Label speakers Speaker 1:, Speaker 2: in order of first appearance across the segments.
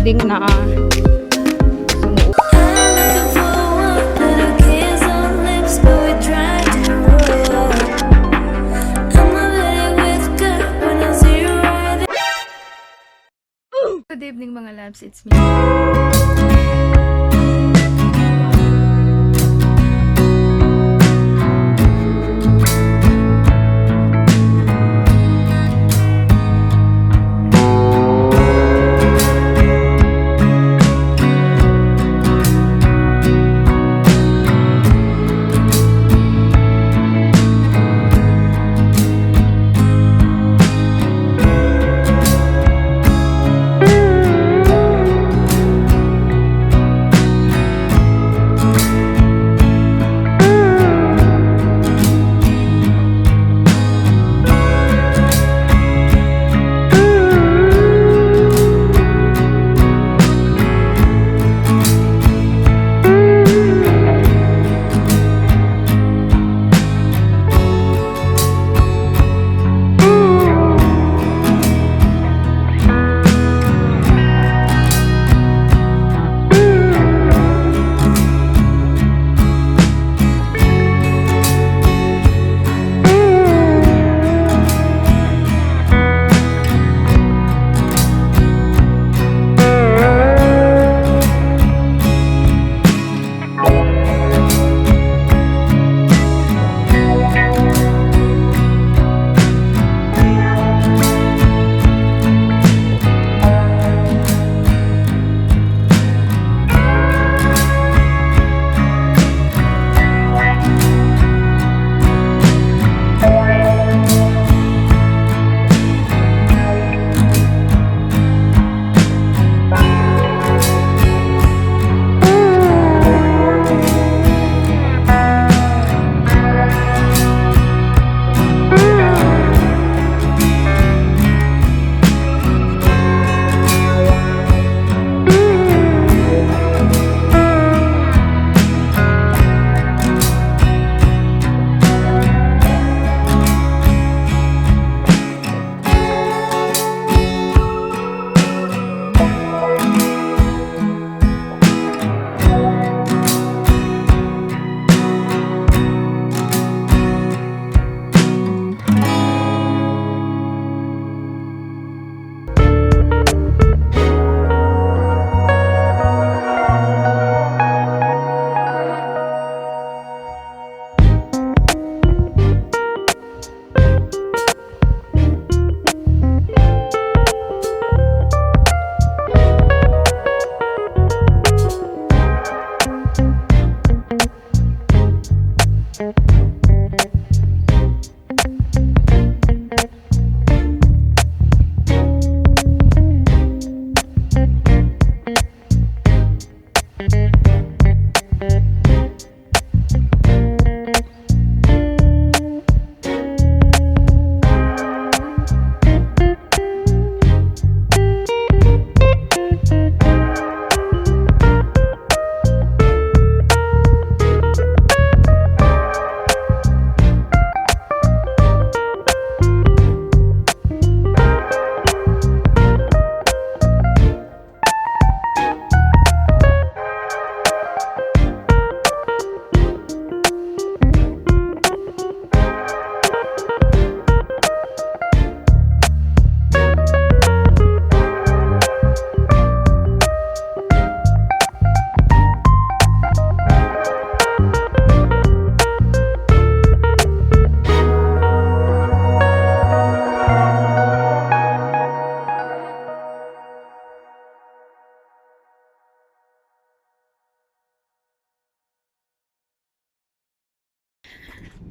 Speaker 1: wedding na sumuot. Good evening mga labs, it's me.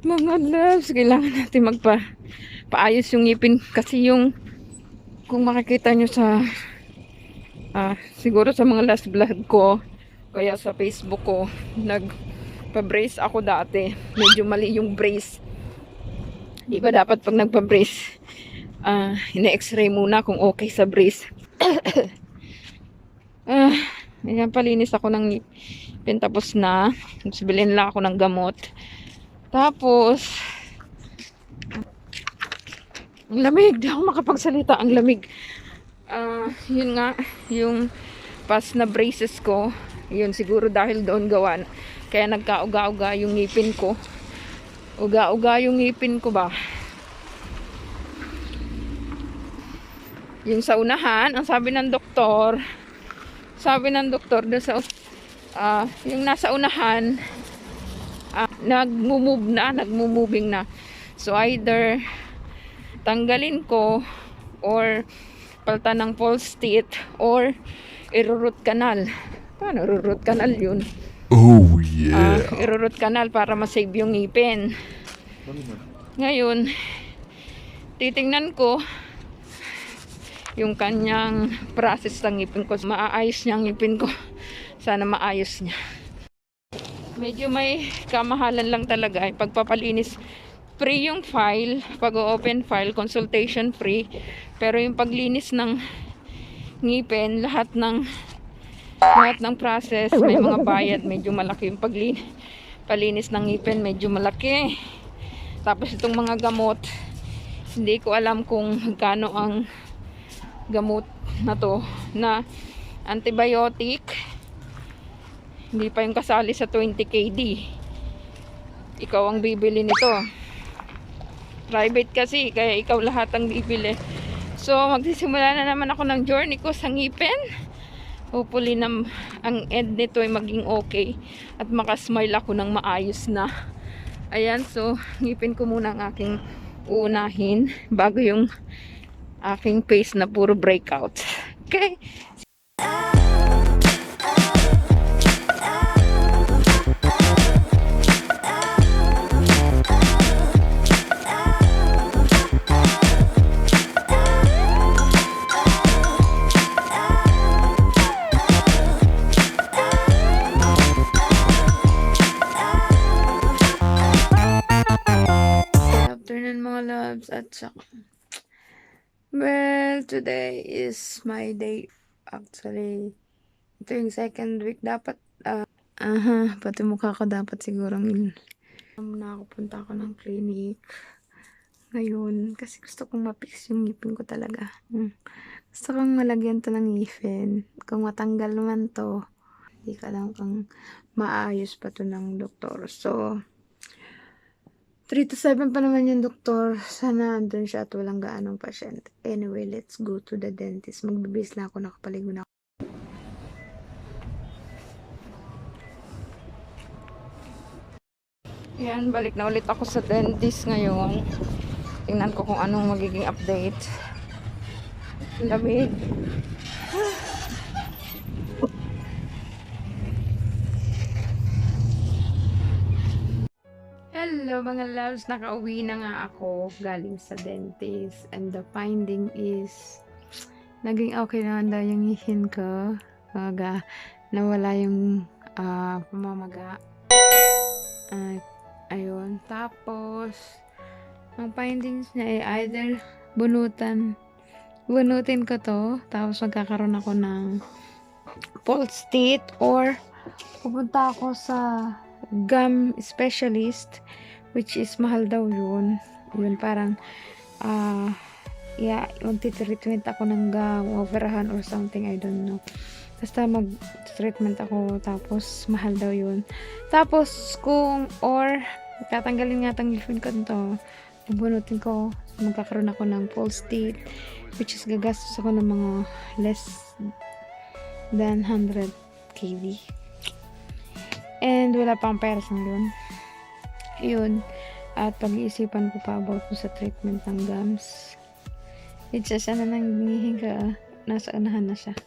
Speaker 1: Mga loves, kailangan natin paayos yung ngipin kasi yung kung makikita nyo sa siguro sa mga last vlog ko kaya sa Facebook ko, nagpa-brace ako dati. Medyo mali yung brace. Di ba dapat pag nagpa-brace ina-x-ray muna kung okay sa brace. Ayan, palinis ako ng ngipin tapos na. Bilhin lang ako ng gamot. Tapos, ang lamig. Di ako makapagsalita. Ang lamig. Yun nga, yung Tapos na braces ko. Yun, siguro dahil doon gawan. Kaya nagka-uga-uga yung ngipin ko. Uga-uga yung ngipin ko ba. Yung sa unahan, ang sabi ng doktor doon sa yung nasa unahan, nagmo-moving na. So either tanggalin ko or palitan ng false teeth or i-root canal. Paano root canal yun?
Speaker 2: Oh yeah.
Speaker 1: I-root canal para ma-save yung ngipin. Ngayon, titingnan ko yung kanyang process ng ngipin ko. Maayos niya ang ngipin ko. Sana maayos niya. Medyo may kamahalan lang talaga. Pagpapalinis, free yung file. Pag-open file, consultation free. Pero yung paglinis ng ngipin, lahat ng process, may mga bayad. Medyo malaki yung palinis ng ngipin. Medyo malaki. Tapos itong mga gamot, hindi ko alam kung magkano ang gamot na to na antibiotic. Hindi pa yung kasali sa 20 KD. Ikaw ang bibili nito. Private kasi, kaya ikaw lahat ang bibili. So, magsisimula na naman ako ng journey ko sa ngipin. Hopefully na ang end nito ay maging okay. At makasmile ako ng maayos na. Ayan, so, ngipin ko muna ang aking uunahin bago yung aking face na puro breakout. Okay? Afternoon mga loves at saka well, today is my day. Actually, ito yung second week. Dapat, pati mukha ko dapat sigurong nakapunta ako ng clinic ngayon. Kasi gusto kong mapix yung ngipin ko talaga. Gusto kong malagyan to ng ngipin. Kung matanggal naman to, hindi ka lang kung maayos pa to ng doktor. So, 3 to 7 pa naman yung doktor. Sana andun siya at walang gaanong pasyente. Anyway, let's go to the dentist. Magbibis na ako, nakapaligo na ako. Yan, balik na ulit ako sa dentist ngayon. Tingnan ko kung anong magiging update. Lamig. Hello mga loves, nakauwi na nga ako galing sa dentist and the finding is naging okay naman daw yung ngipin ko. Nawala yung pamamaga. Ayun, tapos ang findings niya ay either bunutin ko to, tapos magkakaroon ako ng false teeth, or pupunta ako sa gum specialist, which is mahal daw yun. Parang magti-treatment ako ng gum, operahan or something, I don't know. Basta mag-treatment ako, tapos mahal daw yun. Tapos tatanggalin nga tang ngipin ko to, bubunutin ko, magkakaroon ako ng false teeth, which is gagastos ako ng mga less than 100 KD. And wala pang pera sa yun. Yun. At pag-iisipan ko pa about sa treatment ng gums. It's just sana nanghihinga, nasa unahan na siya.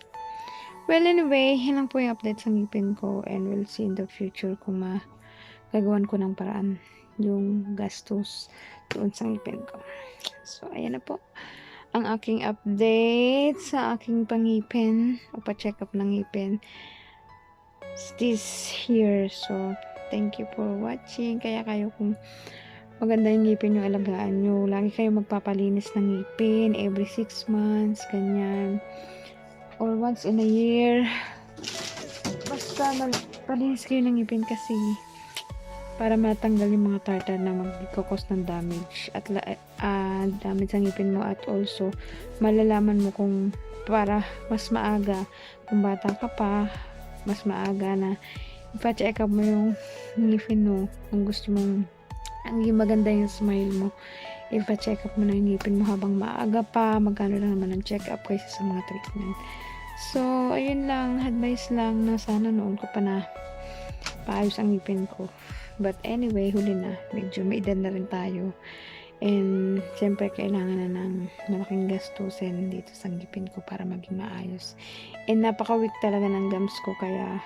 Speaker 1: Well, anyway, yun lang po yung update sa ngipin ko, and we'll see in the future kung gagawan ko ng paraan yung gastos doon sa ngipin ko. So, ayan na po ang aking update sa aking pangipin o pa-check up ng ngipin this here. So, thank you for watching. Kaya kayo, kung maganda yung ngipin nyo, alagaan nyo. Lagi kayo magpapalinis ng ngipin every 6 months, ganyan, or once in a year. Basta palinis kayo ng ngipin kasi
Speaker 3: para matanggal yung mga tartar na magkakos ng damage at damage sa ngipin mo, at also malalaman mo kung para mas maaga, kung bata ka pa, mas maaga na ipa-check up mo yung ngipin mo. Kung gusto mong ang maganda yung smile mo, ipa-check up mo na yung ngipin mo habang maaga pa. Magkano lang naman ang check up kaysa sa mga treatment. So ayun lang, advice lang na sana noon ko pa na paayos ang ngipin ko. But anyway, huli na, medyo may edad na rin tayo. And syempre kailangan na ng malaking gastusin dito sa ngipin ko para maging maayos. And napaka-weak talaga ng gums ko, kaya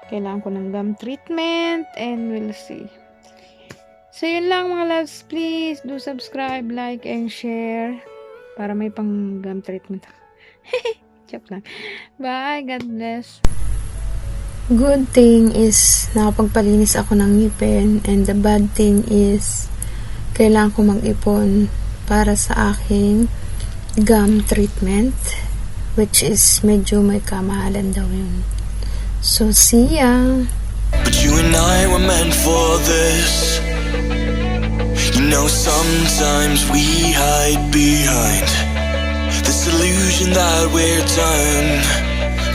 Speaker 3: kailangan ko ng gum treatment, and we'll see. So yun lang mga loves, please do subscribe, like, and share para may pang gum treatment. Joke lang. Bye, God bless.
Speaker 4: Good thing is nakapagpalinis ako ng ngipin, and the bad thing is kailangan ko mag-ipon para sa aking gum treatment, which is medyo may kamahalan daw yun. So see ya!
Speaker 5: But you and I were meant for this. You know, sometimes we hide behind this illusion that we're done.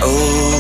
Speaker 5: Oh,